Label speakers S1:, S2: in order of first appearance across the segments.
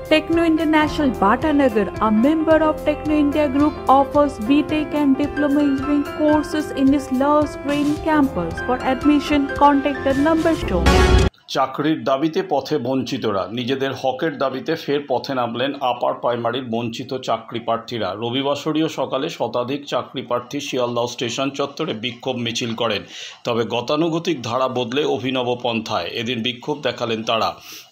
S1: Techno International Bhatanagar, a member of Techno India Group, offers BTech and Diploma Engineering courses in its Lush Green campus. For admission, contact the number shown.
S2: চাকরির দাবিতে পথে বঞ্চিতরা নিজেদের হকের দাবিতে ফের পথে নামলেন আপার প্রাইমারির বঞ্চিত চাকরি প্রার্থীরা। রবিবাসরীয় সকালে শতাধিক চাকরি প্রার্থী শিয়ালদহ স্টেশন চত্বরে বিক্ষোভ মিছিল করেন। তবে গতানুগতিক ধারা বদলে অভিনব পন্থায় এদিন বিক্ষোভ দেখালেন তারা।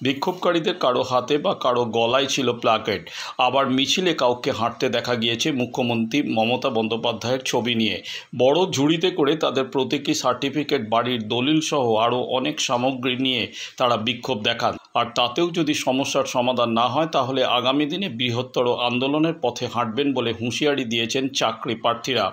S2: বিক্ষোভকারীদের কারো হাতে বা কারো গলায় ছিল প্ল্যাকেট। আবার মিছিলে কাউকে হাঁটতে দেখা গিয়েছে মুখ্যমন্ত্রী মমতা বন্দ্যোপাধ্যায়ের ছবি নিয়ে। বড় ঝুড়িতে করে তাদের প্রতীকী সার্টিফিকেট, বাড়ির দলিল সহ আরও অনেক সামগ্রী নিয়ে তারা বিক্ষোভ দেখান। আর তাতেও যদি সমস্যার সমাধান না হয় তাহলে আগামী দিনে বৃহত্তর আন্দোলনের পথে হাঁটবেন বলে হুঁশিয়ারি দিয়েছেন চাকরি প্রার্থীরা।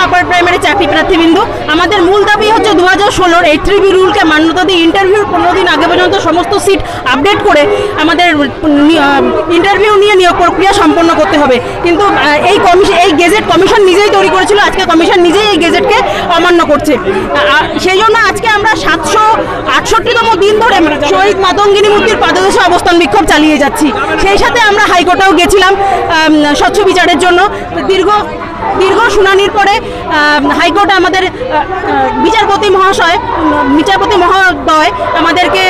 S3: আপার প্রাইমারি চাকরি প্রার্থীবৃন্দ, আমাদের মূল দাবি হচ্ছে 2016 8-3 রুলকে মান্যতা দিয়ে ইন্টারভিউর 15 দিন আগে পর্যন্ত সমস্ত সিট আপডেট করে আমাদের ইন্টারভিউ নিয়ে নিয়োগ প্রক্রিয়া সম্পন্ন করতে হবে। কিন্তু এই গেজেট কমিশন নিজেই তৈরি করেছিল, আজকে কমিশন নিজেই এই গেজেটকে অমান্য করছে। সেই জন্য আজকে আমরা 768তম দিন ধরে শহীদ মাতঙ্গিনী মূর্তির পাদদেশে অবস্থান বিক্ষোভ চালিয়ে যাচ্ছি। সেই সাথে আমরা হাইকোর্টেও গেছিলাম স্বচ্ছ বিচারের জন্য। দীর্ঘ শুনানির পরে হাইকোর্ট আমাদের বিচারপতি মহোদয় আমাদেরকে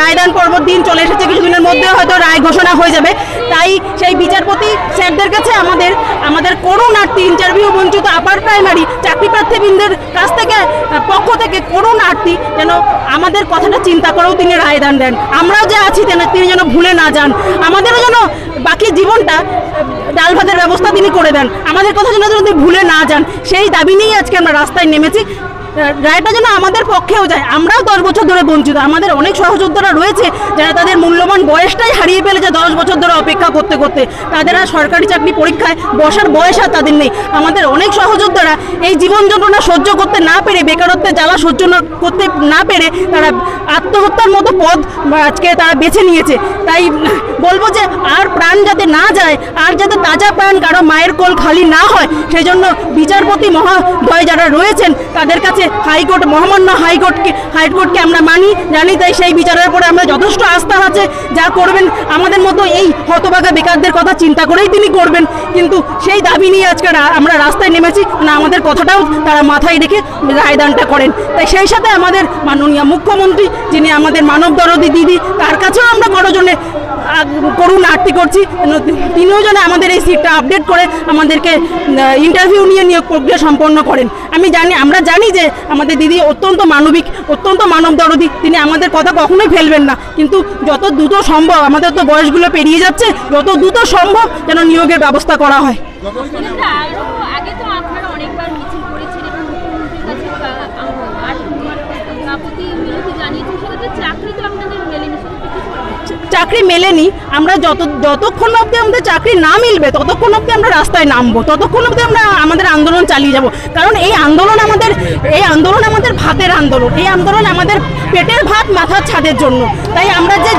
S3: রায়দান পর্ব দিন চলে এসেছে, কিছুদিনের মধ্যে হয়তো রায় ঘোষণা হয়ে যাবে। তাই সেই বিচারপতি স্যারদের কাছে আমাদের করুণার্থী ইন্টারভিউ বঞ্চিত আপার প্রাইমারি চাকরি প্রার্থীবৃন্দের কাছ থেকে পক্ষ থেকে করুণার্থী যেন আমাদের কথাটা চিন্তা করেও তিনি রায়দান দেন। আমরাও যে আছি তিনি যেন ভুলে না যান, আমাদেরও যেন বাকি জীবনটা ডাল ভাতের ব্যবস্থা তিনি করে দেন, আমাদের কথা যেন তিনি ভুলে না যান। সেই দাবি নিয়েই আজকে আমরা রাস্তায় নেমেছি। রায়টা যেন আমাদের পক্ষেও যায়। আমরাও 10 বছর ধরে বঞ্চিত, আমাদের অনেক সহযোদ্ধারা রয়েছে যারা তাদের মূল্যবান বয়সটাই হারিয়ে ফেলেছে 10 বছর ধরে অপেক্ষা করতে করতে। তাদের আর সরকারি চাকরি পরীক্ষায় বসার বয়স আর তাদের নেই। আমাদের অনেক সহযোদ্ধারা এই জীবন যন্ত্রণা সহ্য করতে না পেরে, বেকারত্বের জ্বালা সহ্য করতে না পেরে তারা আত্মহত্যার মতো পথ আজকে তারা বেছে নিয়েছে। তাই বলবো যে আর প্রাণ যাতে না যায়, আর যাতে তাজা প্রাণ কারো মায়ের কোল খালি না হয়, সেই জন্য বিচারপতি মহোদয় যারা রয়েছেন তাদের কাছে হাইকোর্ট, মহামান্য হাইকোর্টকে আমরা জানি, তাই সেই বিচারের উপরে আমরা যথেষ্ট আস্থা আছে। যা করবেন আমাদের মতো এই হতভাগা বেকারদের কথা চিন্তা করেই তিনি করবেন। কিন্তু সেই দাবি নিয়ে আজকে আমরা রাস্তায় নেমেছি না, আমাদের কথাটাও তারা মাথায় রেখে রায়দানটা করেন। তাই সেই সাথে আমাদের মাননীয় মুখ্যমন্ত্রী, যিনি আমাদের মানব দরদি দিদি, তার কাছেও আমরা করজনে করুণ আরতি করছি, তিনিও যেন আমাদের এই সিটটা আপডেট করে আমাদেরকে ইন্টারভিউ নিয়ে নিয়োগ প্রক্রিয়া সম্পন্ন করেন। আমরা জানি যে আমাদের দিদি অত্যন্ত মানবিক, অত্যন্ত মানব দরদি, তিনি আমাদের কথা কখনোই ফেলবেন না। কিন্তু যত দ্রুত সম্ভব, আমাদের তো বয়সগুলো পেরিয়ে যাচ্ছে, যত দ্রুত সম্ভব যেন নিয়োগের ব্যবস্থা করা হয়। চাকরি মেলেনি, আমরা যতক্ষণ অবধি আমাদের চাকরি না মিলবে ততক্ষণ অবধি আমরা রাস্তায় নামবো, ততক্ষণ অবধি আমরা আমাদের আন্দোলন চালিয়ে যাব। কারণ এই আন্দোলন আমাদের ভাতের আন্দোলন, এই আন্দোলন আমাদের পেটের ভাত মাথার ছাদের জন্য। তাই আমরা যে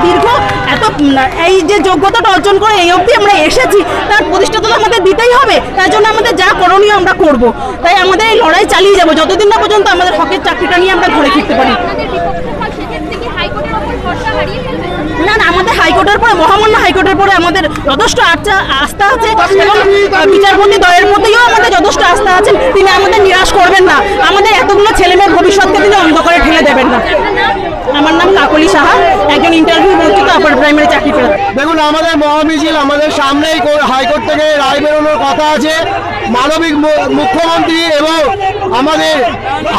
S3: এই যে যোগ্যতাটা অর্জন করে এই অবধি আমরা এসেছি, তার প্রতিষ্ঠাতা তো আমাদের দিতেই হবে। তার জন্য আমাদের যা করণীয় আমরা করব। তাই আমাদের এই লড়াই চালিয়ে যাব যতদিন না পর্যন্ত আমাদের হকের চাকরিটা নিয়ে আমরা ঘরে ফিরতে পারি। না, আমাদের হাইকোর্টের পরে, মহামান্য হাইকোর্টের পরে আমাদের যথেষ্ট আস্থা আছে এবং বিচারপতি দ্বয়ের প্রতিও আমাদের যথেষ্ট আস্থা আছে। তিনি আমাদের নিরাশ করবেন না, আমাদের এতগুলো ছেলেমেয়ের ভবিষ্যৎকে তিনি অন্ধকারে ঠেলে দেবেন না। আমার নাম কাকলি সাহা, একজন ইন্টারভিউ বঞ্চিত আপার প্রাইমারি চাকরি প্রার্থী।
S4: দেখুন, আমাদের মহামিছিল, আমাদের সামনেই হাইকোর্ট থেকে রায় বেরোনোর কথা আছে। মানবিক মুখ্যমন্ত্রী এবং আমাদের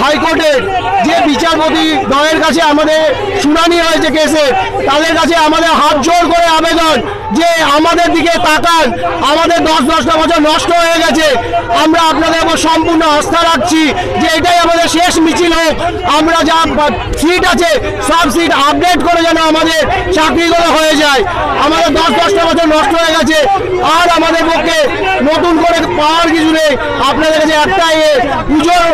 S4: হাইকোর্টের যে বিচারপতি দ্বয়ের কাছে আমাদের শুনানি হয়েছে কেসে, তাদের কাছে আমাদের হাত জোর করে আবেদন যে আমাদের দিকে তাকান। আমাদের 10-10টা বছর নষ্ট হয়ে গেছে, আমরা আপনাদের উপর সম্পূর্ণ আস্থা রাখছি যে এটাই আমাদের শেষ মিছিল হোক। আমরা যা সিট আছে সব সিট আপডেট করে যেন আমাদের চাকরিগুলো হয়ে যায়। আমাদের 10-10টা বছর নষ্ট হয়ে গেছে, আর আমাদের পক্ষে নতুন করে পাওয়ার কিছু নেই। আপনাদের কাছে একটাই পুজোর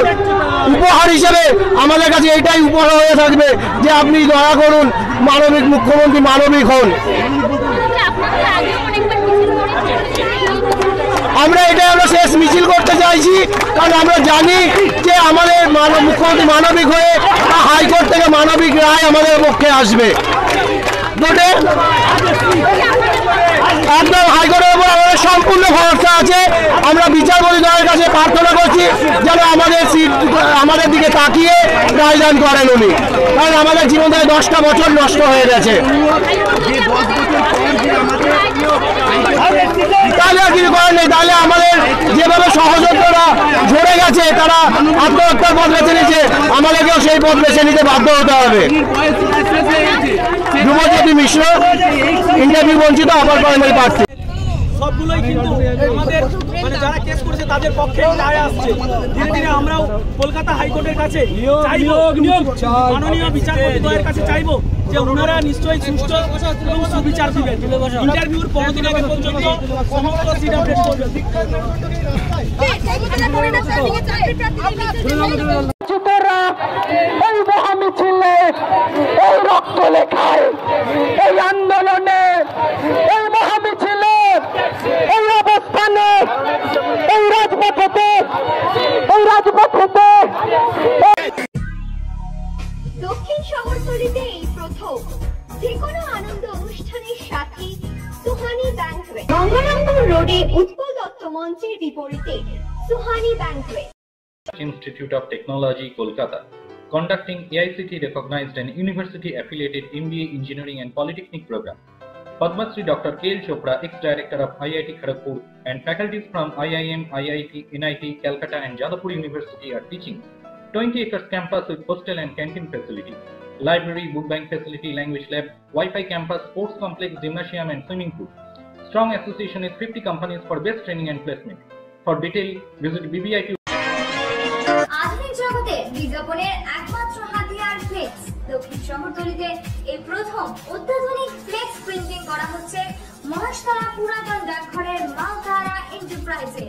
S4: উপহার হিসেবে আমাদের কাছে এটাই উপহার হয়ে থাকবে যে আপনি দয়া করুন, মানবিক মুখ্যমন্ত্রী মানবিক হন। আমরা শেষ মিছিল করতে চাইছি, কারণ আমরা জানি যে আমাদের মুখ্যমন্ত্রী মানবিক হয়ে হাইকোর্ট থেকে মানবিক রায় আমাদের পক্ষে আসবে। একদম হাইকোর্টের উপর আমাদের সম্পূর্ণ ভরসা আছে। আমরা বিচারপতি দলের কাছে প্রার্থনা করছি যেন আমাদের সিট আমাদের দিকে তাকিয়ে রায়দান করেন উনি, কারণ আমাদের জীবন থেকে 10টা বছর নষ্ট হয়ে গেছে। তাহলে আর কিছু করার নেই, তাহলে আমাদের যেভাবে সহযোদ্ধারা ঝরে গেছে, তারা আত্মহত্যার পথ বেছে নিয়েছে, আমাদেরকেও সেই পথ বেছে নিতে বাধ্য হতে হবে। ধ্রুবজ্যোতি মিশ্র, ইন্টারভিউ বঞ্চিত আপার প্রাইমারি প্রার্থী।
S5: সবগুলোই কিন্তু আমাদের যারা কেস করেছে তাদের পক্ষে রায় আসছে। ধীরে ধীরে আমরাও কলকাতা হাইকোর্টের কাছে চাইবো, মাননীয় বিচারপতি দ্বয়ের কাছে চাইবো যে ওনারা নিশ্চয়ই সুষ্ঠু এবং সুবিচার দিবেন। ইন্টারভিউর 15 দিন আগে পর্যন্ত সমস্ত সিট আপডেট করবেন। এই মহামিছিলে, এই রক্ত লেখায়, এই আন্দোলনে, এই মহামিছিলে, এই অবস্থানে, এই রাজপথেতে
S6: দক্ষিণ শহরতলিতে এই প্রথম যেকোনো আনন্দ অনুষ্ঠানের সাথে সুহানি ব্যাংকুয়েট, গঙ্গারামপুর রোডে উৎপল দত্ত মঞ্চের বিপরীতে Suhani banquet.
S7: Institute of Technology, Kolkata, conducting AICT recognized and university affiliated MBA Engineering and Polytechnic program. Padma Shri Dr. K.L. Chopra, ex-director of IIT Kharagpur, and faculties from IIM, IIT, NIT, Calcutta and Jadavpur University are teaching. 20 acres campus with hostel and canteen facility, library, book bank facility, language lab, Wi-Fi campus, sports complex, gymnasium and swimming pool. Strong association with 50 companies for best training and placement. For detail, visit BBIQ.
S6: আধুনিক জগতে বিজ্ঞাপনের একমাত্র হাতিয়ার flakes. দক্ষিণ শহরতলিতে এই প্রথম অত্যাধুনিক flakes printing করা হচ্ছে মহেশতলা পুরাতন ডাকঘরের মা তারা এন্টারপ্রাইজে।